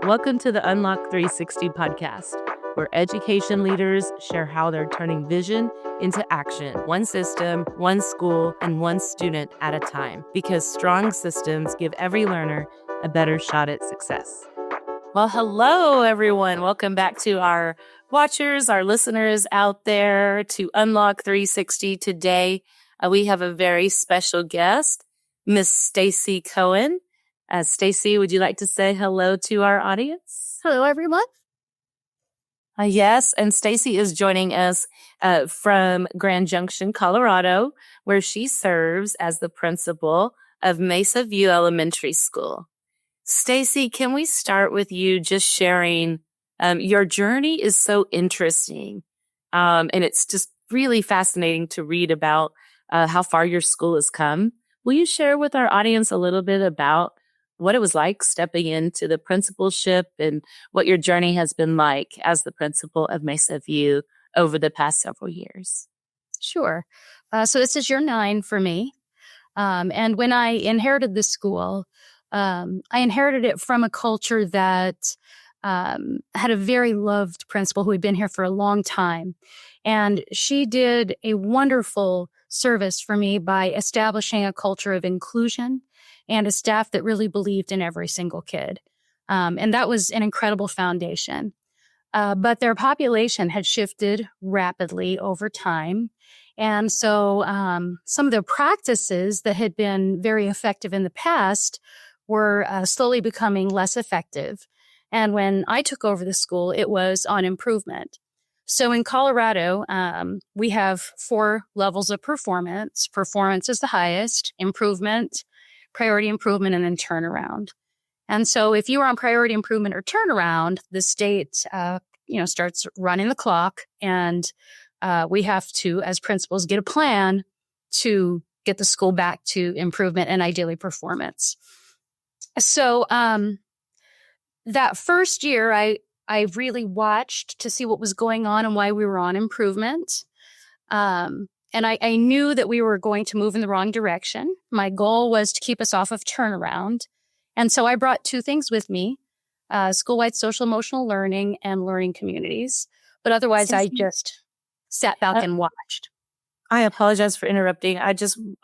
Welcome to the Unlock 360 podcast, where education leaders share how they're turning vision into action, one system, one school, and one student at a time, because strong systems give every learner a better shot at success. Well, hello, everyone. Welcome back to our watchers, our listeners out there to Unlock 360. Today, we have a very special guest, Miss Stacey Cohen. Stacey, would you like to say hello to our audience? Hello, everyone. Yes, and Stacey is joining us from Grand Junction, Colorado, where she serves as the principal of Mesa View Elementary School. Stacey, can we start with you just sharing your journey is so interesting, and it's just really fascinating to read about how far your school has come. Will you share with our audience a little bit about what it was like stepping into the principalship and what your journey has been like as the principal of Mesa View over the past several years? Sure. So this is year 9 for me. And when I inherited the school, I inherited it from a culture that had a very loved principal who had been here for a long time. And she did a wonderful service for me by establishing a culture of inclusion and a staff that really believed in every single kid. And that was an incredible foundation. But their population had shifted rapidly over time. And so some of the practices that had been very effective in the past were slowly becoming less effective. And when I took over the school, it was on improvement. So in Colorado, we have 4 levels of performance. Performance is the highest, improvement, priority improvement, and then turnaround. And so if you are on priority improvement or turnaround, the state, starts running the clock, and we have to, as principals, get a plan to get the school back to improvement and ideally performance. So that first year, I really watched to see what was going on and why we were on improvement. And I knew that we were going to move in the wrong direction. My goal was to keep us off of turnaround. And so I brought 2 things with me, school-wide social emotional learning and learning communities. But otherwise, I just sat back and watched. I apologize for interrupting. I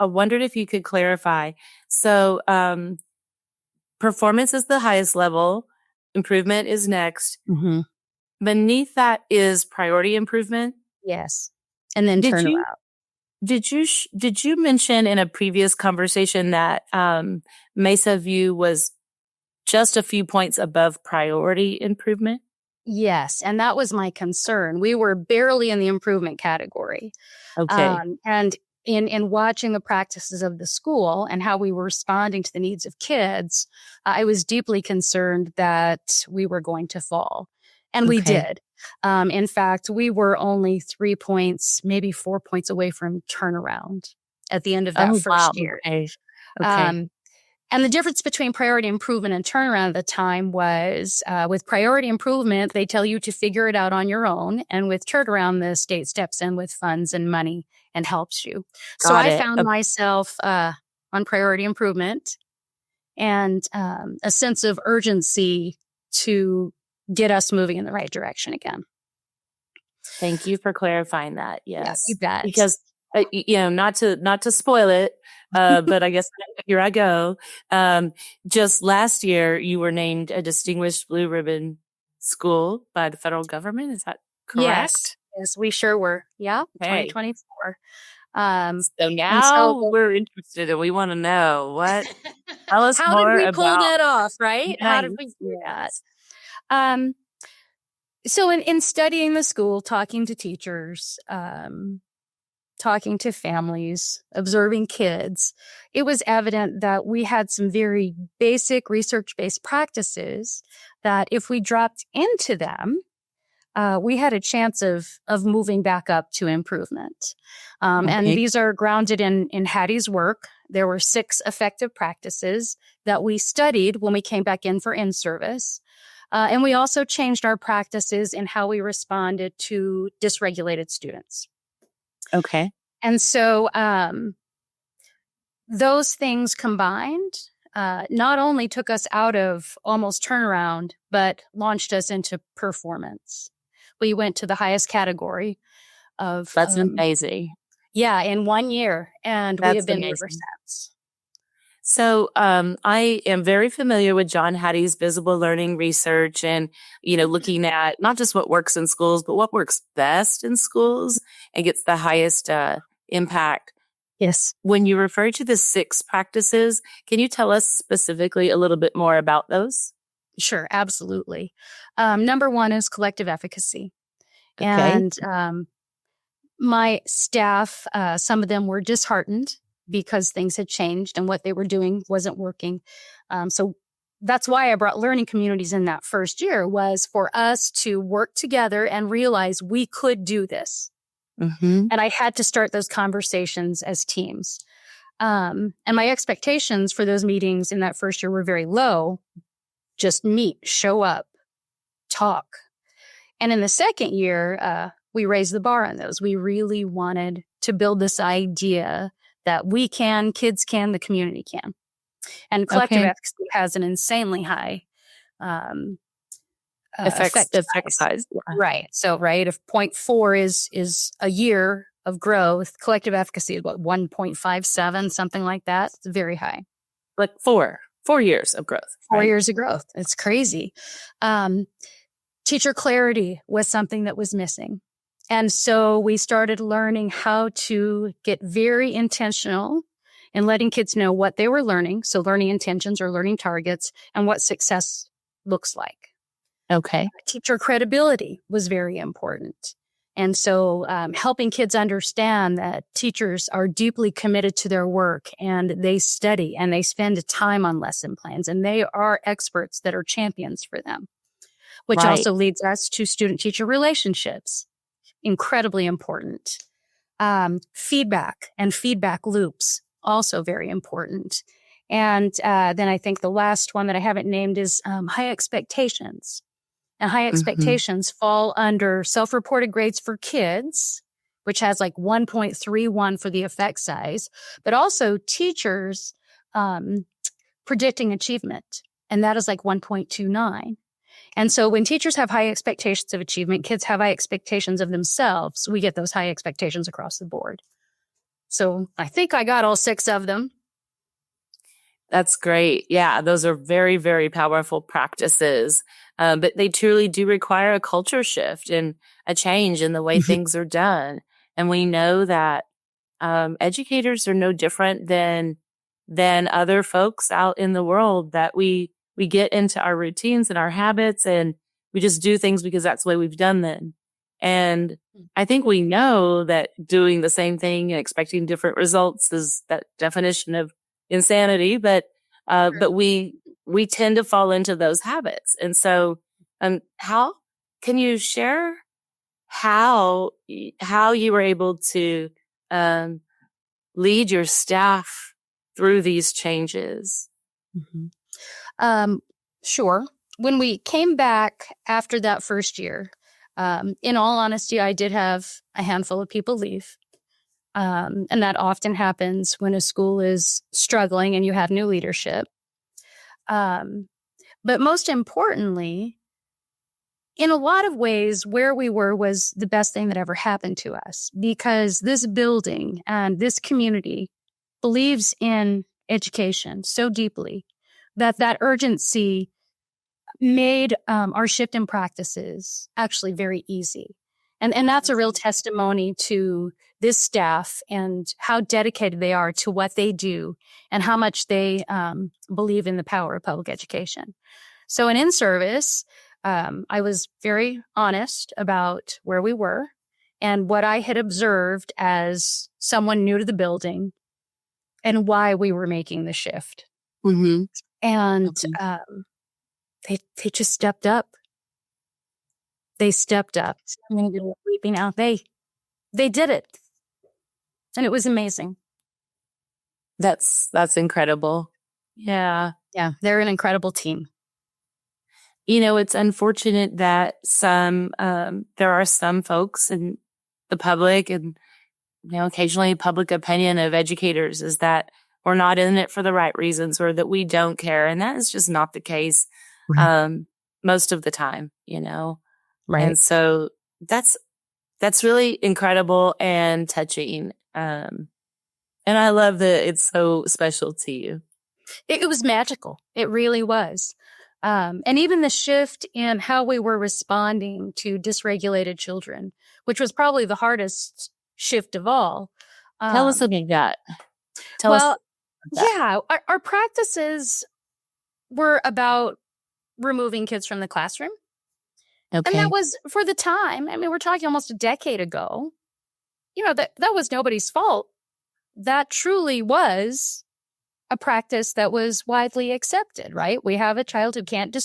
wondered if you could clarify. So performance is the highest level. Improvement is next. Mm-hmm. Beneath that is priority improvement. Yes. And then turnaround. Did you mention in a previous conversation that Mesa View was just a few points above priority improvement? Yes, and that was my concern. We were barely in the improvement category. Okay. And in watching the practices of the school and how we were responding to the needs of kids, I was deeply concerned that we were going to fall. And we did. In fact, we were only 3 points, maybe 4 points away from turnaround at the end of that first year. Okay. And the difference between priority improvement and turnaround at the time was with priority improvement, they tell you to figure it out on your own. And with turnaround, the state steps in with funds and money and helps you. So I found myself on priority improvement and a sense of urgency to get us moving in the right direction again. Thank you for clarifying that. Yes, you bet. Because not to spoil it, but I guess here I go. Just last year, you were named a distinguished blue ribbon school by the federal government. Is that correct? Yes, we sure were. Yeah, 2024. So now we're interested and we want to know what. Tell us how more did we about, pull that off, right? Nice. How did we do that? So in studying the school, talking to teachers, talking to families, observing kids, it was evident that we had some very basic research-based practices that if we dropped into them, we had a chance of moving back up to improvement. And these are grounded in Hattie's work. There were 6 effective practices that we studied when we came back in for in-service. And we also changed our practices in how we responded to dysregulated students. Okay. And so those things combined not only took us out of almost turnaround, but launched us into performance. We went to the highest category of That's amazing. Yeah, in 1 year, and we That's have been there amazing. ever since. So I am very familiar with John Hattie's visible learning research and, looking at not just what works in schools, but what works best in schools and gets the highest impact. Yes. When you refer to the 6 practices, can you tell us specifically a little bit more about those? Sure, absolutely. Number 1 is collective efficacy. Okay. And my staff, some of them were disheartened because things had changed and what they were doing wasn't working. So that's why I brought learning communities in that first year, was for us to work together and realize we could do this. Mm-hmm. And I had to start those conversations as teams. And my expectations for those meetings in that first year were very low. Just meet, show up, talk. And in the second year, we raised the bar on those. We really wanted to build this idea that we can, kids can, the community can. And collective efficacy has an insanely high effect size. Yeah. Right. So, if 0.4 is a year of growth, collective efficacy is what, 1.57, something like that. It's very high. Like 4 years of growth. 4 years of growth. It's crazy. Teacher clarity was something that was missing. And so we started learning how to get very intentional in letting kids know what they were learning. So learning intentions or learning targets and what success looks like. Okay. Teacher credibility was very important. And so helping kids understand that teachers are deeply committed to their work and they study and they spend time on lesson plans and they are experts that are champions for them, which also leads us to student-teacher relationships. Incredibly important. Feedback and feedback loops, also very important. And then I think the last one that I haven't named is high expectations. And high expectations fall under self-reported grades for kids, which has like 1.31 for the effect size, but also teachers predicting achievement. And that is like 1.29. And so when teachers have high expectations of achievement, kids have high expectations of themselves, we get those high expectations across the board. So I think I got all 6 of them. That's great. Yeah, those are very, very powerful practices. But they truly do require a culture shift and a change in the way things are done. And we know that educators are no different than other folks out in the world, that we get into our routines and our habits and we just do things because that's the way we've done them. And I think we know that doing the same thing and expecting different results is that definition of insanity, but we tend to fall into those habits. And so how can you share how you were able to lead your staff through these changes? Sure. When we came back after that first year, in all honesty, I did have a handful of people leave. And that often happens when a school is struggling and you have new leadership. But most importantly, in a lot of ways, where we were was the best thing that ever happened to us, because this building and this community believes in education so deeply that urgency made our shift in practices actually very easy. And that's a real testimony to this staff and how dedicated they are to what they do and how much they believe in the power of public education. So in in-service, I was very honest about where we were and what I had observed as someone new to the building and why we were making the shift. And they just stepped up. They stepped up. I'm going to be weeping now. They did it. And it was amazing. That's incredible. Yeah. Yeah. They're an incredible team. It's unfortunate that there are some folks in the public and, occasionally public opinion of educators is that we're not in it for the right reasons or that we don't care. And that is just not the case most of the time, you know? Right. And so that's really incredible and touching. And I love that it's so special to you. It was magical. It really was. And even the shift in how we were responding to dysregulated children, which was probably the hardest shift of all. Tell us about that. Our practices were about removing kids from the classroom. Okay. And that was, for the time, I mean, we're talking almost a decade ago, you know, that was nobody's fault. That truly was a practice that was widely accepted, right? We have a child who can't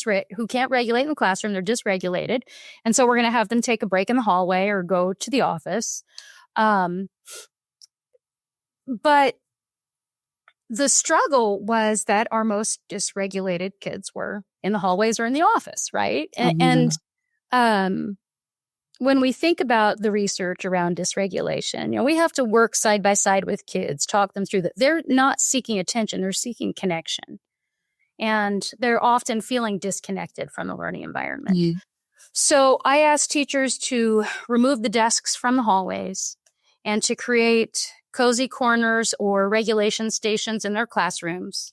regulate in the classroom. They're dysregulated. And so we're going to have them take a break in the hallway or go to the office. But the struggle was that our most dysregulated kids were in the hallways or in the office, right? And when we think about the research around dysregulation, you know, we have to work side by side with kids, talk them through that. They're not seeking attention, they're seeking connection. And they're often feeling disconnected from the learning environment. Mm-hmm. So I asked teachers to remove the desks from the hallways and to create cozy corners or regulation stations in their classrooms.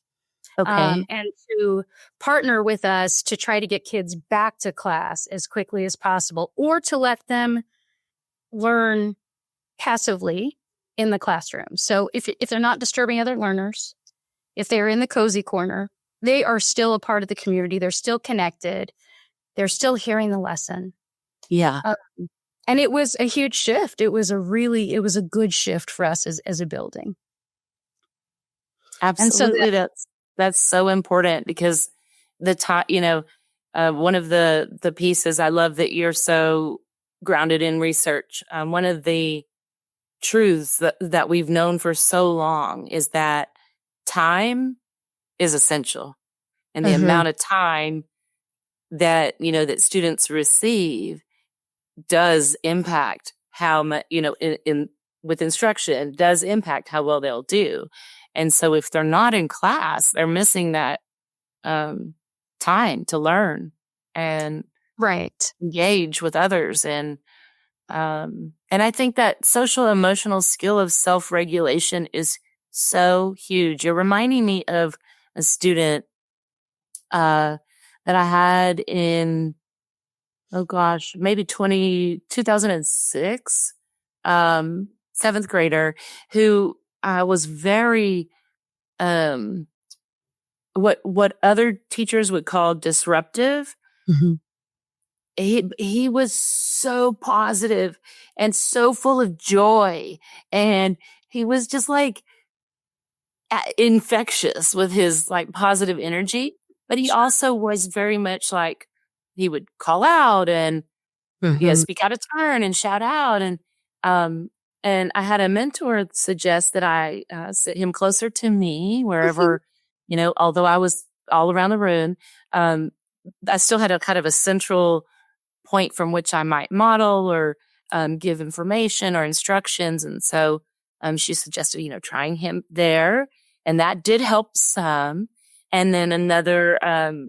Okay. And to partner with us to try to get kids back to class as quickly as possible, or to let them learn passively in the classroom. So if they're not disturbing other learners, if they're in the cozy corner, they are still a part of the community. They're still connected. They're still hearing the lesson. Yeah. And it was a huge shift. It was a good shift for us as a building. Absolutely. And so that's so important, because the time, you know, one of the pieces, I love that you're so grounded in research. One of the truths that we've known for so long is that time is essential, and the amount of time that, you know, that students receive does impact how much, you know, with instruction, does impact how well they'll do. And so if they're not in class, they're missing that time to learn and engage with others. And I think that social emotional skill of self-regulation is so huge. You're reminding me of a student that I had in, maybe 2006, 7th grader, who was very, what other teachers would call disruptive. Mm-hmm. He was so positive and so full of joy, and he was just like infectious with his like positive energy. But he also was very much like, he would call out and speak out of turn and shout out. And I had a mentor suggest that I sit him closer to me wherever, you know, although I was all around the room, I still had a kind of a central point from which I might model or give information or instructions. And so she suggested, you know, trying him there. And that did help some. And then another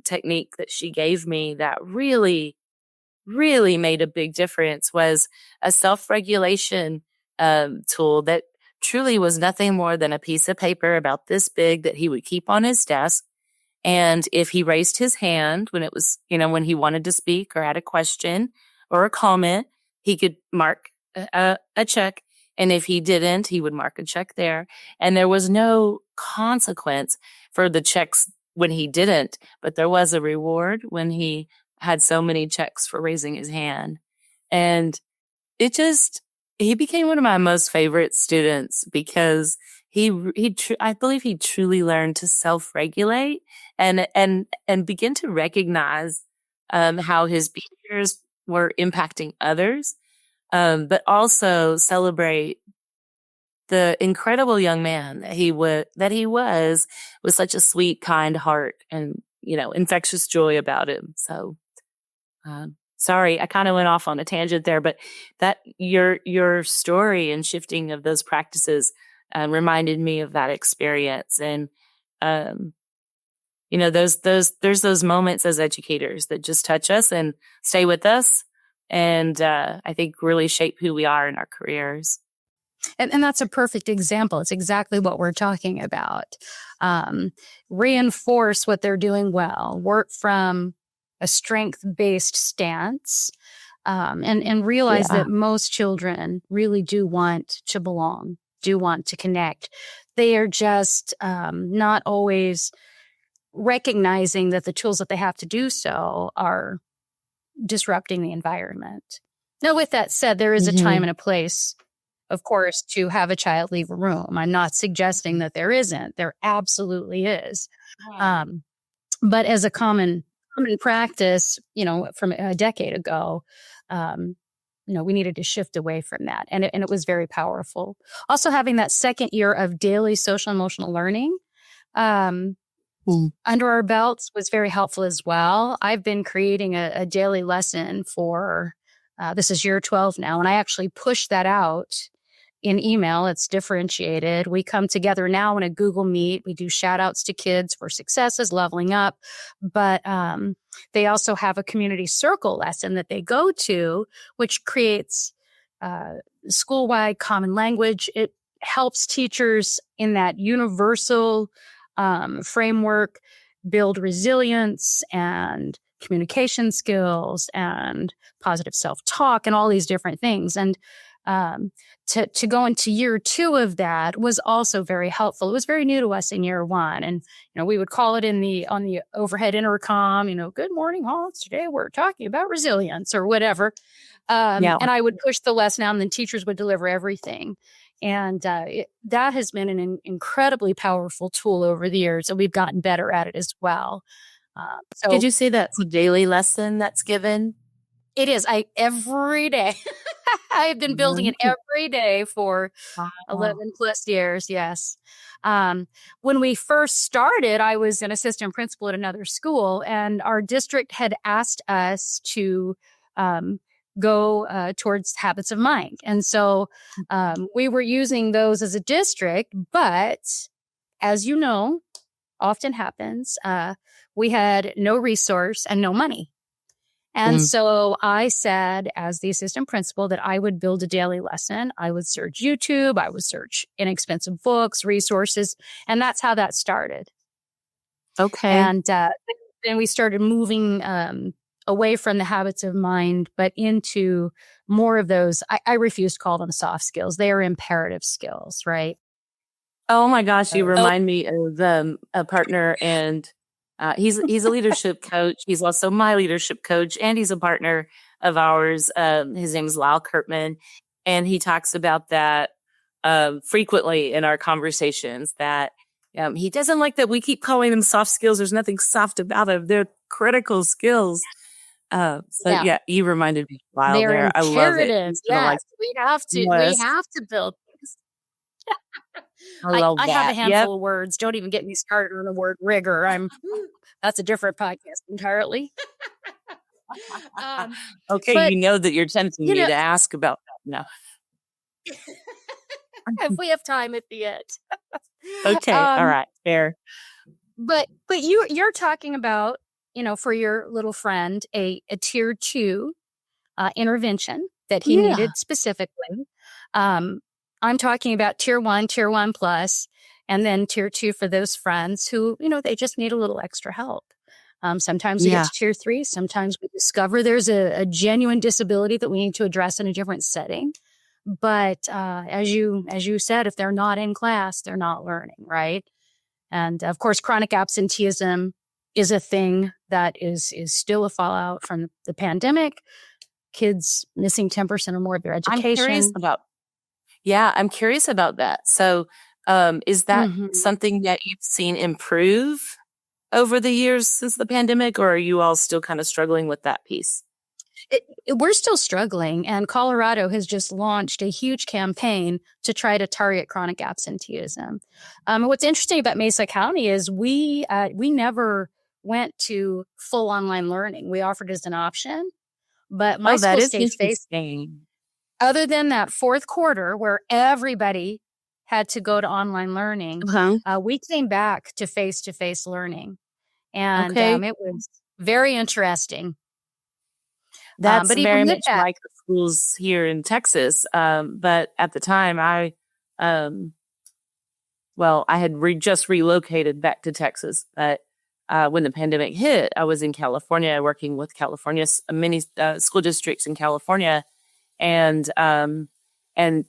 technique that she gave me that really, really made a big difference was a self-regulation tool that truly was nothing more than a piece of paper about this big that he would keep on his desk. And if he raised his hand when it was, you know, when he wanted to speak or had a question or a comment, he could mark a check. And if he didn't, he would mark a check there. And there was no consequence for the checks when he didn't, but there was a reward when he had so many checks for raising his hand. And he became one of my most favorite students because I believe he truly learned to self-regulate and begin to recognize how his behaviors were impacting others, but also celebrate the incredible young man that he was with such a sweet, kind heart and, you know, infectious joy about him. So, sorry, I kind of went off on a tangent there, but that your story and shifting of those practices reminded me of that experience. And, there's those moments as educators that just touch us and stay with us. And I think really shape who we are in our careers. And that's a perfect example. It's exactly what we're talking about. Reinforce what they're doing well, work from a strength-based stance, and realize that most children really do want to belong, do want to connect. They are just not always recognizing that the tools that they have to do so are disrupting the environment. Now, with that said, there is a time and a place, of course, to have a child leave a room. I'm not suggesting that there isn't. There absolutely is. But as a common practice, from a decade ago, we needed to shift away from that. And it was very powerful. Also, having that second year of daily social emotional learning under our belts was very helpful as well. I've been creating a daily lesson for, this is year 12 now, and I actually push that out in email. It's differentiated. We come together now in a Google Meet. We do shout outs to kids for successes, leveling up. But they also have a community circle lesson that they go to, which creates school-wide common language. It helps teachers in that universal framework build resilience and communication skills and positive self-talk and all these different things. And to go into year 2 of that was also very helpful. It was very new to us in year 1. And, we would call it on the overhead intercom, good morning, Hans. Today we're talking about resilience or whatever. And I would push the lesson out and then teachers would deliver everything. And that has been an incredibly powerful tool over the years. And we've gotten better at it as well. So did you say that's a daily lesson that's given? It is. Every day. I have been building it every day for 11 plus years. Yes. When we first started, I was an assistant principal at another school, and our district had asked us to go towards habits of mind. And so we were using those as a district, but as you know, often happens, we had no resource and no money. And so I said, as the assistant principal, that I would build a daily lesson. I would search YouTube. I would search inexpensive books, resources. And that's how that started. Okay. And then we started moving away from the habits of mind, but into more of those. I refuse to call them soft skills. They are imperative skills, right? Oh my gosh, you remind me of a partner, and he's a leadership coach. He's also my leadership coach, and he's a partner of ours. His name is Lyle Kurtman, and he talks about that frequently in our conversations, that he doesn't like that we keep calling them soft skills. There's nothing soft about them. They're critical skills. You reminded me of Lyle there. I love it. Yes, we have to build things. I have a handful of words. Don't even get me started on the word rigor. That's a different podcast entirely. Okay, but, that you're tempting me to ask about that now. If we have time at the end. Okay, all right, fair. But you're talking about, for your little friend, a tier 2 intervention that he needed specifically. I'm talking about tier 1 plus, and then tier 2 for those friends who, they just need a little extra help. Sometimes we get to tier 3. Sometimes we discover there's a genuine disability that we need to address in a different setting. But as you said, if they're not in class, they're not learning, right? And of course, chronic absenteeism is a thing that is still a fallout from the pandemic. Kids missing 10% or more of their education. I'm curious about that. So is that something that you've seen improve over the years since the pandemic, or are you all still kind of struggling with that piece? We're still struggling, and Colorado has just launched a huge campaign to try to target chronic absenteeism. What's interesting about Mesa County is we never went to full online learning. We offered it as an option, but my school stayed face. Other than that fourth quarter where everybody had to go to online learning, Uh-huh. we came back to face learning. And Okay. it was very interesting. That's But even very with much that, like the schools here in Texas. But at the time, um, I had just relocated back to Texas. But when the pandemic hit, I was in California working with California's many school districts in California, and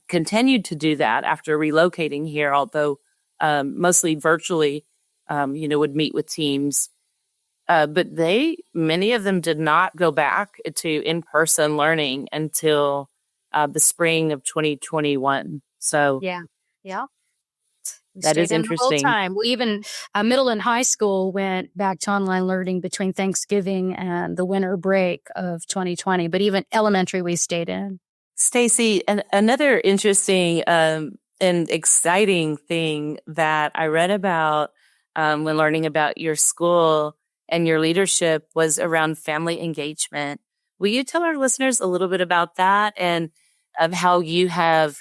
continued to do that after relocating here. Although mostly virtually, would meet with teams. But many of them did not go back to in-person learning until the spring of 2021. So yeah, yeah, we that stayed is in the whole interesting. time. We even middle and high school went back to online learning between Thanksgiving and the winter break of 2020. But even elementary, we stayed in. Stacey, another interesting and exciting thing that I read about when learning about your school and your leadership was around family engagement. Will you tell our listeners a little bit about that and of how you have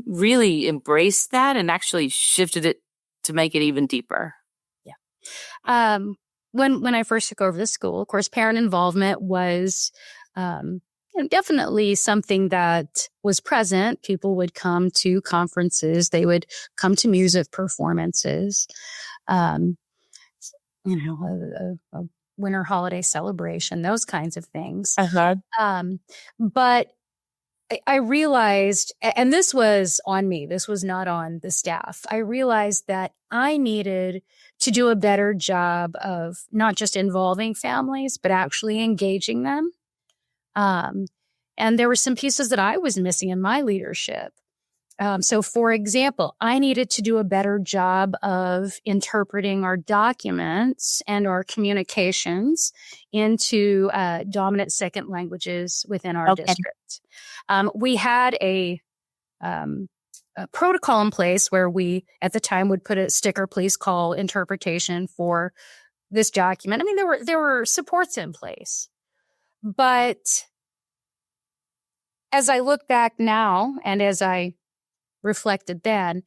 really embraced that and actually shifted it to make it even deeper? Yeah. When I first took over the school, of course, parent involvement was definitely something that was present. People would come to conferences. They would come to music performances. Um, a winter holiday celebration, those kinds of things. Uh-huh. But I realized, and this was on me, this was not on the staff. I realized that I needed to do a better job of not just involving families, but actually engaging them. And there were some pieces that I was missing in my leadership. So, for example, I needed to do a better job of interpreting our documents and our communications into dominant second languages within our Okay. district. We had a protocol in place where we, at the time, would put a sticker, please call interpretation for this document. I mean, there were supports in place, but as I look back now and as I reflected then,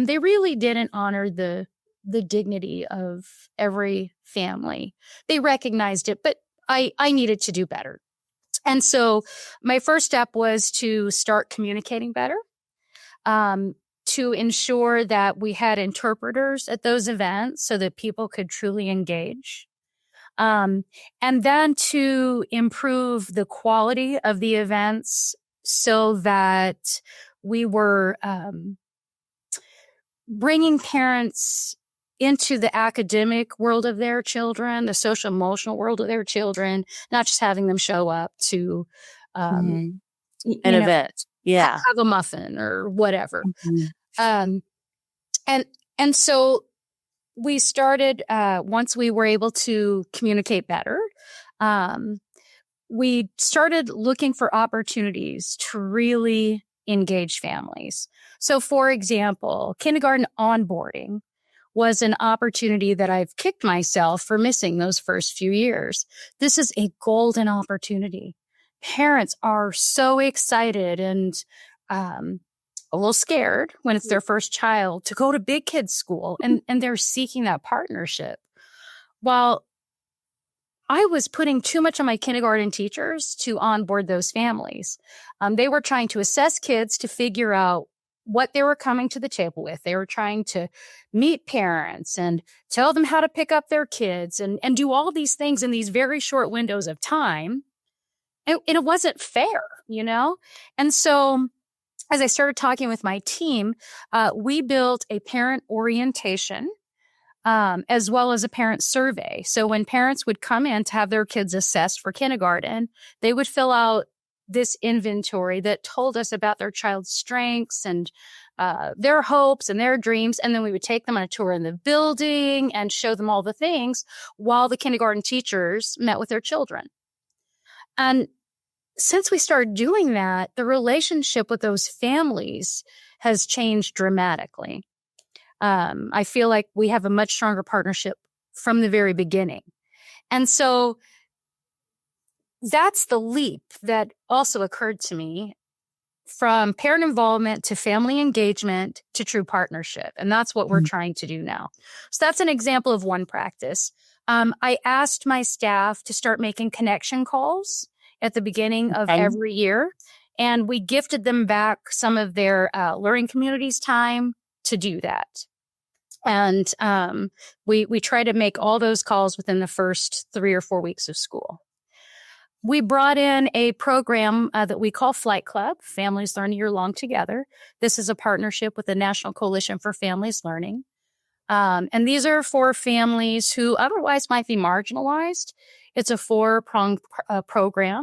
they really didn't honor the dignity of every family. They recognized it, but I needed to do better. And so my first step was to start communicating better, to ensure that we had interpreters at those events so that people could truly engage. And then to improve the quality of the events so that we were bringing parents into the academic world of their children, the social emotional world of their children, not just having them show up to An event. Yeah. have a muffin or whatever. Mm-hmm. And so we started, once we were able to communicate better, we started looking for opportunities to really engage families. So, for example, kindergarten onboarding was an opportunity that I've kicked myself for missing those first few years. This is a golden opportunity. Parents are so excited and a little scared when it's their first child to go to big kids school, and they're seeking that partnership. While I was putting too much on my kindergarten teachers to onboard those families. They were trying to assess kids to figure out what they were coming to the table with. They were trying to meet parents and tell them how to pick up their kids and do all these things in these very short windows of time. And it wasn't fair, you know? And so as I started talking with my team, we built a parent orientation as well as a parent survey. So when parents would come in to have their kids assessed for kindergarten, they would fill out this inventory that told us about their child's strengths and their hopes and their dreams. And then we would take them on a tour in the building and show them all the things while the kindergarten teachers met with their children. And since we started doing that, the relationship with those families has changed dramatically. I feel like we have a much stronger partnership from the very beginning. And so that's the leap that also occurred to me from parent involvement to family engagement to true partnership. And that's what we're trying to do now. So that's an example of one practice. I asked my staff to start making connection calls at the beginning of every year. And we gifted them back some of their learning communities time to do that. And we try to make all those calls within the first 3 or 4 weeks of school. We brought in a program that we call FLYT Club, Families Learn a Year Long Together. This is a partnership with the National Coalition for Families Learning. And these are for families who otherwise might be marginalized. It's a 4-pronged program.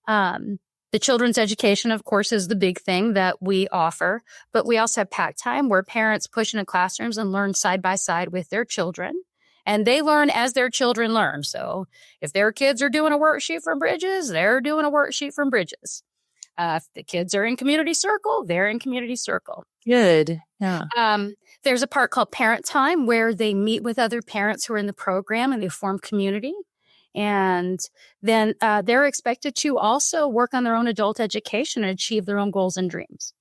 The children's education, of course, is the big thing that we offer, but we also have pack time where parents push into classrooms and learn side by side with their children. And they learn as their children learn. So if their kids are doing a worksheet from Bridges, they're doing a worksheet from Bridges. If the kids are in community circle, they're in community circle. Good. Yeah. There's a part called Parent Time where they meet with other parents who are in the program and they form community. And then they're expected to also work on their own adult education and achieve their own goals and dreams.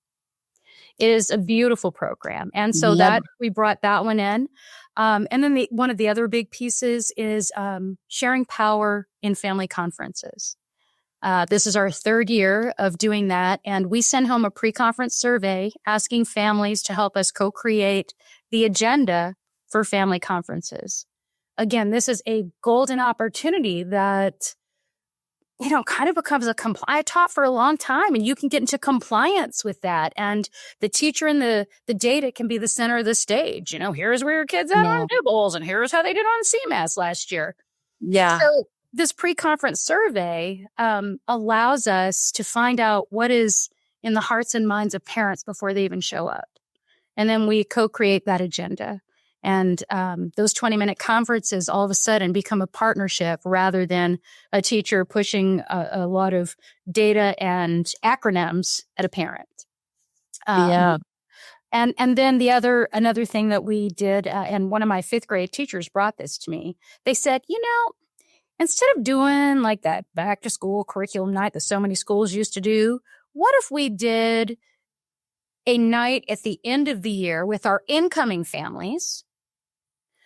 It is a beautiful program. And so that we brought that one in. And then one of the other big pieces is sharing power in family conferences. This is our 3rd year of doing that. And we send home a pre-conference survey asking families to help us co-create the agenda for family conferences. Again, this is a golden opportunity that, kind of becomes I taught for a long time and you can get into compliance with that. And the teacher and the data can be the center of the stage. Here's where your kids at on nibbles and here's how they did on CMAS last year. Yeah. So this pre-conference survey allows us to find out what is in the hearts and minds of parents before they even show up. And then we co-create that agenda. And those 20-minute conferences all of a sudden become a partnership rather than a teacher pushing a lot of data and acronyms at a parent. And then another thing that we did, and one of my 5th grade teachers brought this to me. They said, instead of doing like that back to school curriculum night that so many schools used to do, what if we did a night at the end of the year with our incoming families?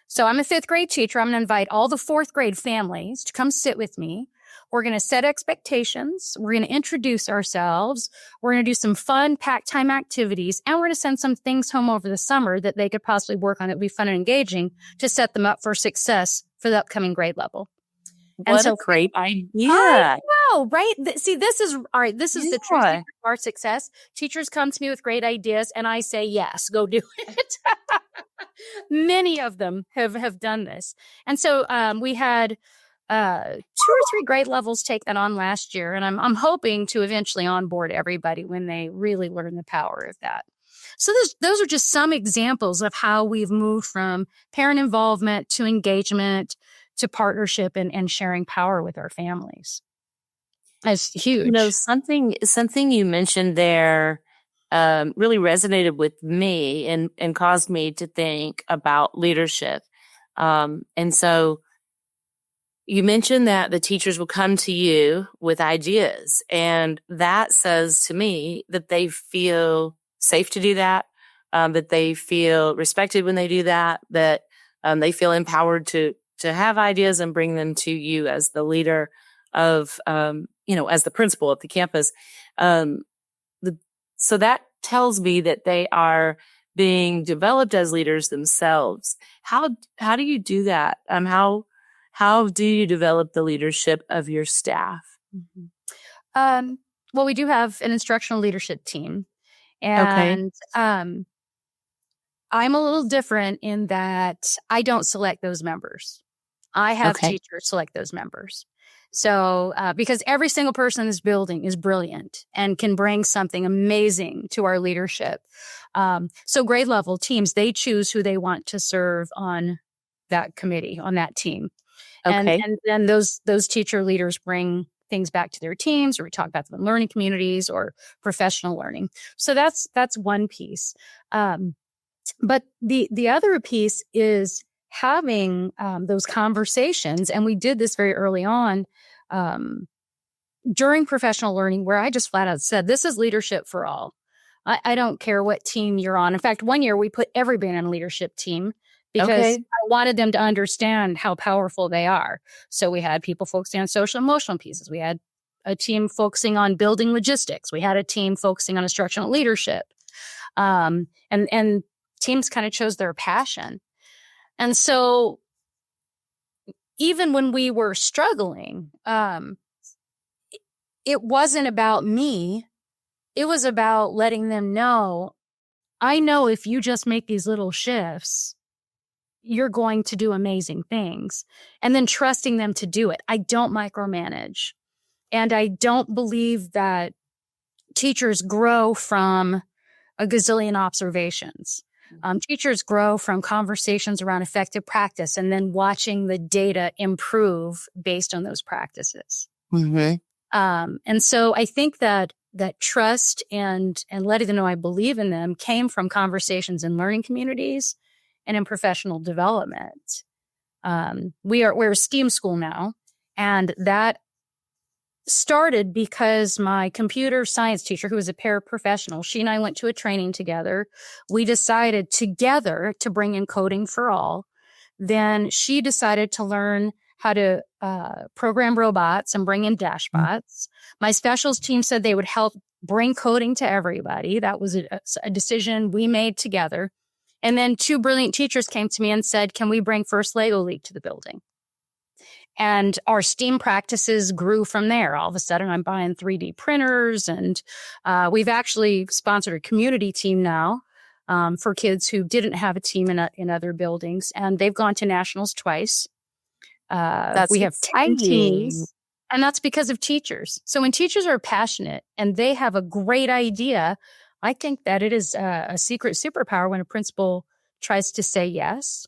So I'm a 5th grade teacher. I'm going to invite all the 4th grade families to come sit with me. We're going to set expectations. We're going to introduce ourselves. We're going to do some fun pack time activities. And we're going to send some things home over the summer that they could possibly work on that would be fun and engaging to set them up for success for the upcoming grade level. What a great idea. I know, right? See, this is the truth of our success. Teachers come to me with great ideas and I say, yes, go do it. Many of them have done this. And so we had 2 or 3 grade levels take that on last year. And I'm hoping to eventually onboard everybody when they really learn the power of that. So those are just some examples of how we've moved from parent involvement to engagement to partnership and sharing power with our families. That's huge. Something you mentioned there really resonated with me and caused me to think about leadership. And so you mentioned that the teachers will come to you with ideas, and that says to me that they feel safe to do that, that they feel respected when they do that, that they feel empowered to have ideas and bring them to you as the leader of, as the principal at the campus. So that tells me that they are being developed as leaders themselves. How do you do that? How do you develop the leadership of your staff? Mm-hmm. Well, we do have an instructional leadership team, and I'm a little different in that I don't select those members. I have teachers select those members. So, because every single person in this building is brilliant and can bring something amazing to our leadership. So grade level teams, they choose who they want to serve on that committee, on that team. And then those teacher leaders bring things back to their teams, or we talk about them in learning communities or professional learning. So that's one piece. But the other piece is having those conversations, and we did this very early on. during professional learning where I just flat out said, this is leadership for all. I don't care what team you're on. In fact, one year we put everybody on a leadership team because I wanted them to understand how powerful they are. So we had people focusing on social emotional pieces. We had a team focusing on building logistics. We had a team focusing on instructional leadership. And teams kind of chose their passion. And so even when we were struggling, it wasn't about me. It was about letting them know, I know if you just make these little shifts, you're going to do amazing things. And then trusting them to do it. I don't micromanage. And I don't believe that teachers grow from a gazillion observations. Teachers grow from conversations around effective practice and then watching the data improve based on those practices. Mm-hmm. And so I think that trust and letting them know I believe in them came from conversations in learning communities and in professional development. We're a STEAM school now, and that started because my computer science teacher, who was a paraprofessional, she and I went to a training together. We decided together to bring in coding for all. Then she decided to learn how to program robots and bring in dashbots. My specials team said they would help bring coding to everybody. That was a decision we made together. And then two brilliant teachers came to me and said, can we bring First Lego League to the building? And our STEAM practices grew from there. All of a sudden, I'm buying 3D printers, and we've actually sponsored a community team now for kids who didn't have a team in other buildings, and they've gone to nationals twice. We have 10 teams, and that's because of teachers. So when teachers are passionate and they have a great idea, I think that it is a secret superpower when a principal tries to say yes.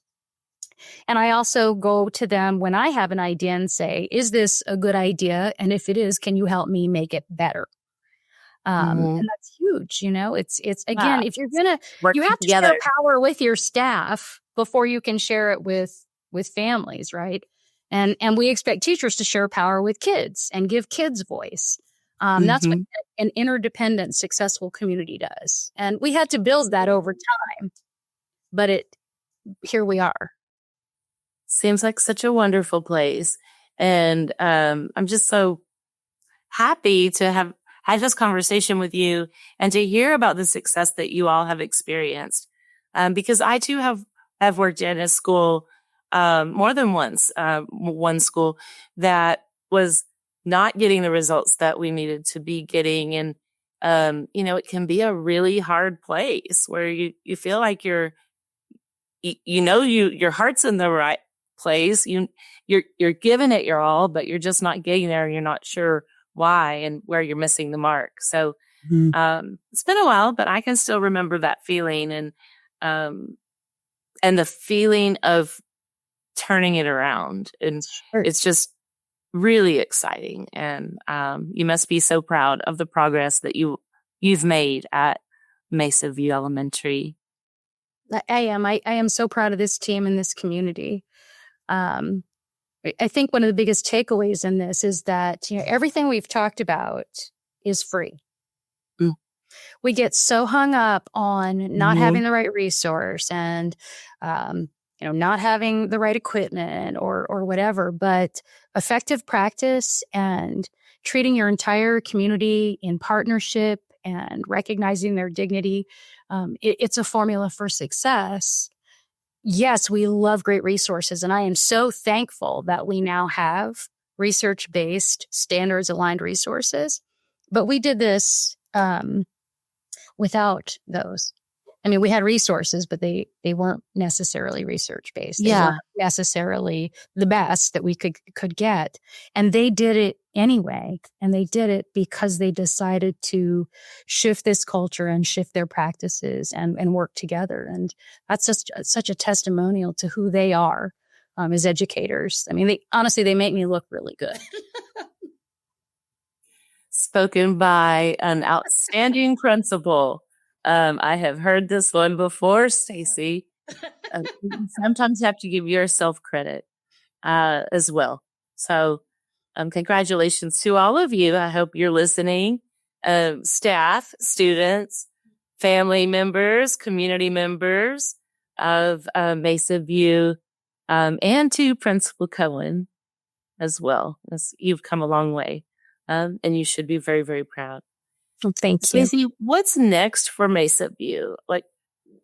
And I also go to them when I have an idea and say, is this a good idea? And if it is, can you help me make it better? And that's huge. It's again, if you're going to, you have to share power with your staff before you can share it with families. Right. And we expect teachers to share power with kids and give kids voice. That's what an interdependent, successful community does. And we had to build that over time, but here we are. Seems like such a wonderful place. And I'm just so happy to have had this conversation with you and to hear about the success that you all have experienced. Because I too have worked in a school more than once, one school that was not getting the results that we needed to be getting. And, it can be a really hard place where you feel like your heart's in the right place. You're giving it your all, but you're just not getting there. You're not sure why and where you're missing the mark. So it's been a while, but I can still remember that feeling and the feeling of turning it around. And it's just really exciting. And you must be so proud of the progress that you've made at Mesa View Elementary. I am. I am so proud of this team and this community. I think one of the biggest takeaways in this is that everything we've talked about is free. We get so hung up on not having the right resource and not having the right equipment or whatever, but effective practice and treating your entire community in partnership and recognizing their dignity. It's a formula for success. Yes, we love great resources, and I am so thankful that we now have research-based, standards-aligned resources. But we did this without those. I mean, we had resources, but they weren't necessarily research-based. They weren't necessarily the best that we could get. And they did it anyway. And they did it because they decided to shift this culture and shift their practices and work together. And that's just such a testimonial to who they are as educators. I mean, they make me look really good. Spoken by an outstanding principal. I have heard this one before, Stacey. Sometimes you have to give yourself credit as well. So Congratulations to all of you. I hope you're listening. Staff, students, family members, community members of Mesa View, and to Principal Cohen as well. You've come a long way, and you should be very, very proud. Well, thank you. Stacey, what's next for Mesa View? Like,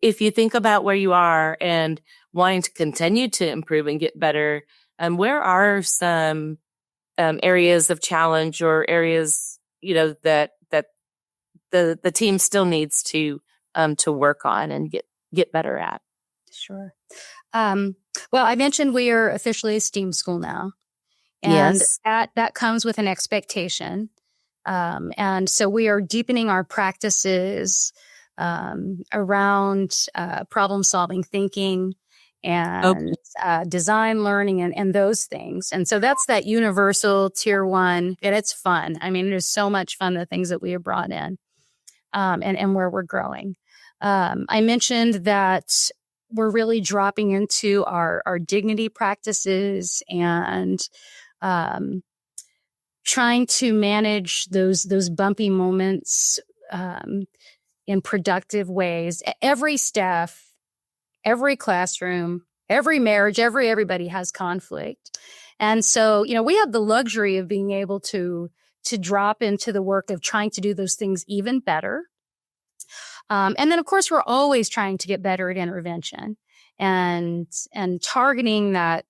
if you think about where you are and wanting to continue to improve and get better, where are some areas of challenge or areas, that the team still needs to work on and get better at? Sure. Well, I mentioned we are officially a STEAM school now. And Yes. that comes with an expectation. And so we are deepening our practices around problem-solving thinking and design learning and those things. And so that's that universal tier 1, and it's fun. I mean, it is so much fun, the things that we have brought in and where we're growing. I mentioned that we're really dropping into our dignity practices and trying to manage those bumpy moments in productive ways. Every staff, every classroom, every marriage, everybody has conflict. And so, we have the luxury of being able to drop into the work of trying to do those things even better. And then, of course, we're always trying to get better at intervention and targeting that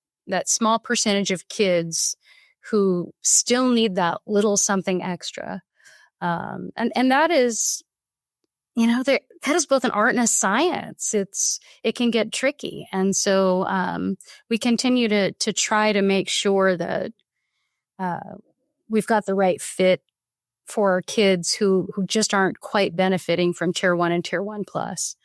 small percentage of kids who still need that little something extra. And that is, that is both an art and a science. It can get tricky. And so we continue to try to make sure that we've got the right fit for kids who just aren't quite benefiting from Tier 1 and Tier 1 plus.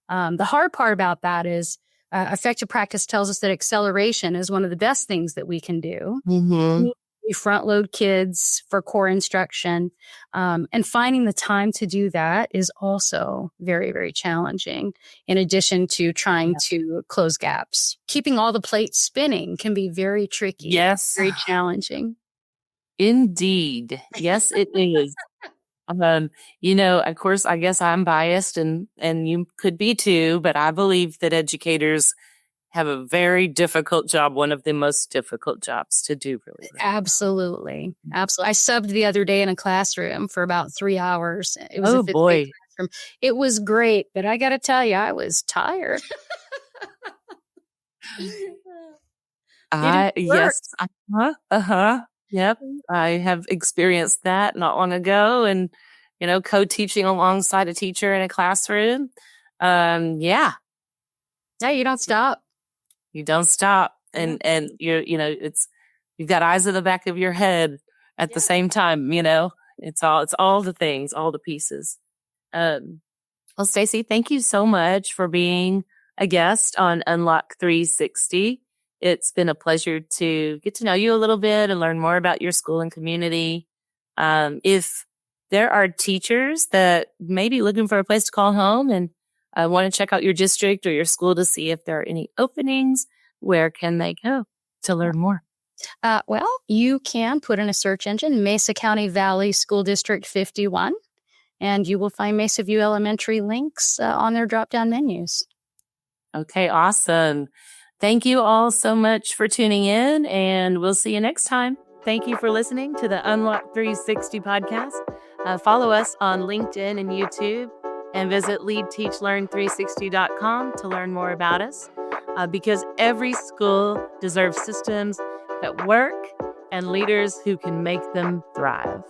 The hard part about that is effective practice tells us that acceleration is one of the best things that we can do. Mm-hmm. We front load kids for core instruction. And finding the time to do that is also very, very challenging, in addition to trying to close gaps. Keeping all the plates spinning can be very tricky. Yes. Very challenging. Indeed. Yes, it is. Of course, I guess I'm biased and you could be too, but I believe that educators have a very difficult job, one of the most difficult jobs to do, really. Absolutely. Absolutely. I subbed the other day in a classroom for about 3 hours. It was a fifth boy. grade classroom. It was great, but I got to tell you, I was tired. Yes. Yep. I have experienced that not long ago, and co-teaching alongside a teacher in a classroom. Yeah, you don't stop. You don't stop, and you've got eyes in the back of your head at the same time. It's all the things, all the pieces. Well, Stacey, thank you so much for being a guest on Unlock 360. It's been a pleasure to get to know you a little bit and learn more about your school and community. If there are teachers that may be looking for a place to call home and want to check out your district or your school to see if there are any openings, where can they go to learn more? Well, you can put in a search engine, Mesa County Valley School District 51, and you will find Mesa View Elementary links on their drop-down menus. Okay, awesome. Thank you all so much for tuning in, and we'll see you next time. Thank you for listening to the Unlock 360 podcast. Follow us on LinkedIn and YouTube, and visit leadteachlearn360.com to learn more about us, because every school deserves systems that work and leaders who can make them thrive.